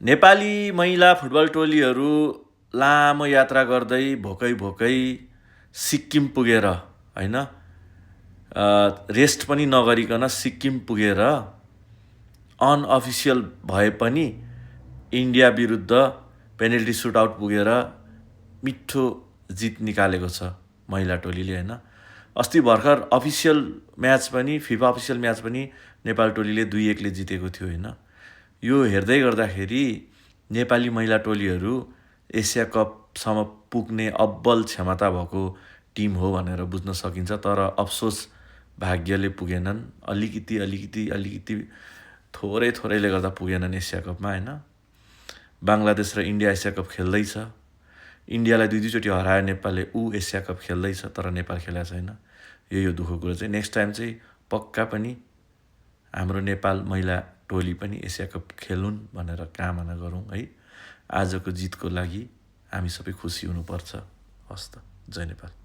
नेपाली महिला फुटबल टोलीहरू लामो यात्रा गर्दै भोकै सिक्किम पुगेर होइन रेस्ट पनि नगरिकन सिक्किम पुगेर अनअफिसियल भए पनि इन्डिया विरुद्ध पेनल्टी सुटआउट पुगेर मिठो जित निकालेको छ महिला टोलीले होइन। अस्ति भर्खर अफिसियल म्याच पनि फिफा अफिसियल म्याच पनि नेपाल टोलीले 2-1 ले जितेको थियो होइन। यो हेर्दै गर्दाखेरि नेपाली महिला टोलीहरू एसिया कपसम्म पुग्ने अब्बल क्षमता भएको टिम हो भनेर बुझ्न सकिन्छ। तर अफसोस भाग्यले पुगेनन्, अलिकति थोरैले गर्दा पुगेनन् एसिया कपमा होइन। बङ्गलादेश र इन्डिया एसिया कप खेल्दैछ, इन्डियालाई 2 चोटि हरायो नेपालले, एसिया कप खेल्दैछ तर नेपाल खेलेको छैन। यो दुःखको कुरो चाहिँ नेक्स्ट टाइम चाहिँ पक्का पनि हाम्रो नेपाल महिला टोली पनि एसिया कप खेलुन् भनेर कामना गरौँ है। आजको जितको लागि हामी सबै खुसी हुनुपर्छ। हस् त, जय नेपाल।